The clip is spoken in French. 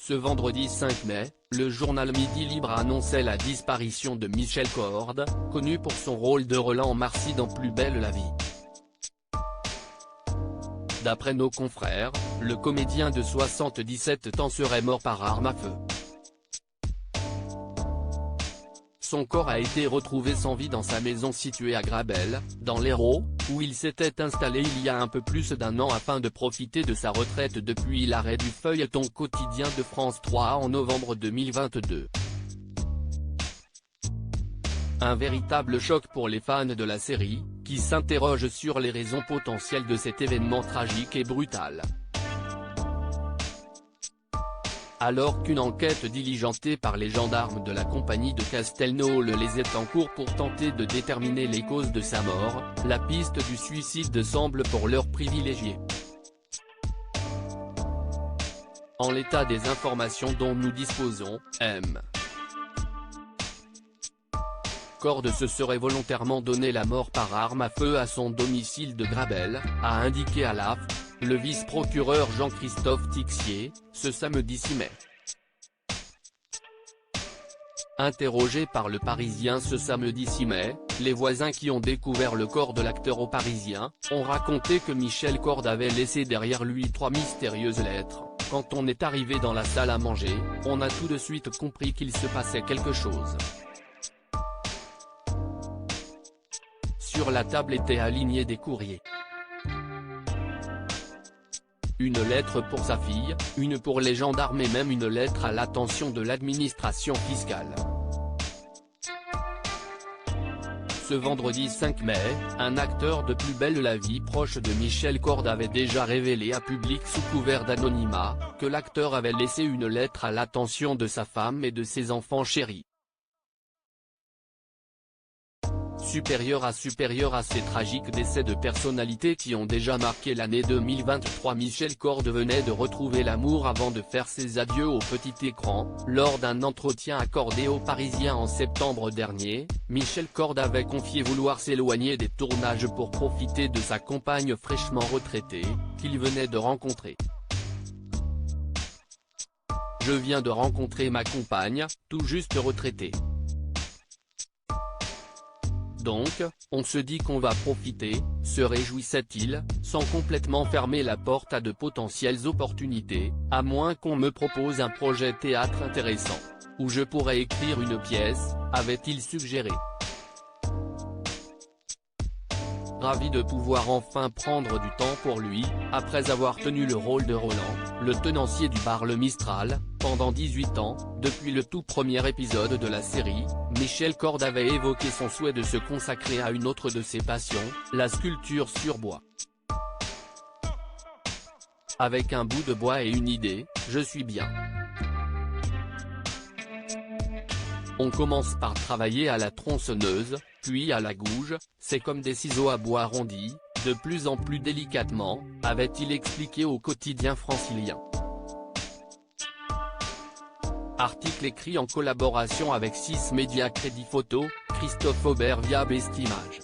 Ce vendredi 5 mai, le journal Midi Libre annonçait la disparition de Michel Corde, connu pour son rôle de Roland Marcy dans Plus belle la vie. D'après nos confrères, le comédien de 77 ans serait mort par arme à feu. Son corps a été retrouvé sans vie dans sa maison située à Grabel, dans l'Hérault, où il s'était installé il y a un peu plus d'un an afin de profiter de sa retraite depuis l'arrêt du feuilleton quotidien de France 3 en novembre 2022. Un véritable choc pour les fans de la série, qui s'interrogent sur les raisons potentielles de cet événement tragique et brutal. Alors qu'une enquête diligentée par les gendarmes de la compagnie de Castelnau-les est en cours pour tenter de déterminer les causes de sa mort, la piste du suicide semble pour l'heure privilégiée. En l'état des informations dont nous disposons, M. Corde se serait volontairement donné la mort par arme à feu à son domicile de Grabel, a indiqué à l'AFP, le vice-procureur Jean-Christophe Tixier, ce samedi 6 mai. Interrogé par Le Parisien ce samedi 6 mai, les voisins qui ont découvert le corps de l'acteur au Parisien, ont raconté que Michel Corde avait laissé derrière lui 3 mystérieuses lettres. Quand on est arrivé dans la salle à manger, on a tout de suite compris qu'il se passait quelque chose. Sur la table étaient alignés des courriers. Une lettre pour sa fille, une pour les gendarmes et même une lettre à l'attention de l'administration fiscale. Ce vendredi 5 mai, un acteur de Plus belle la vie proche de Michel Corde avait déjà révélé à public sous couvert d'anonymat, que l'acteur avait laissé une lettre à l'attention de sa femme et de ses enfants chéris. Supérieur à ces tragiques décès de personnalités qui ont déjà marqué l'année 2023, Michel Corde venait de retrouver l'amour avant de faire ses adieux au petit écran. Lors d'un entretien accordé aux Parisiens en septembre dernier, Michel Corde avait confié vouloir s'éloigner des tournages pour profiter de sa compagne fraîchement retraitée, qu'il venait de rencontrer. Je viens de rencontrer ma compagne, tout juste retraitée. Donc, on se dit qu'on va profiter, se réjouissait-il, sans complètement fermer la porte à de potentielles opportunités, à moins qu'on me propose un projet théâtre intéressant, où je pourrais écrire une pièce, avait-il suggéré. Ravi de pouvoir enfin prendre du temps pour lui, après avoir tenu le rôle de Roland, le tenancier du bar Le Mistral, pendant 18 ans, depuis le tout premier épisode de la série, Michel Corde avait évoqué son souhait de se consacrer à une autre de ses passions, la sculpture sur bois. Avec un bout de bois et une idée, je suis bien. On commence par travailler à la tronçonneuse, puis à la gouge, c'est comme des ciseaux à bois arrondis, de plus en plus délicatement, avait-il expliqué au quotidien francilien. Article écrit en collaboration avec 6 médias Crédit Photo, Christophe Aubert via Bestimage.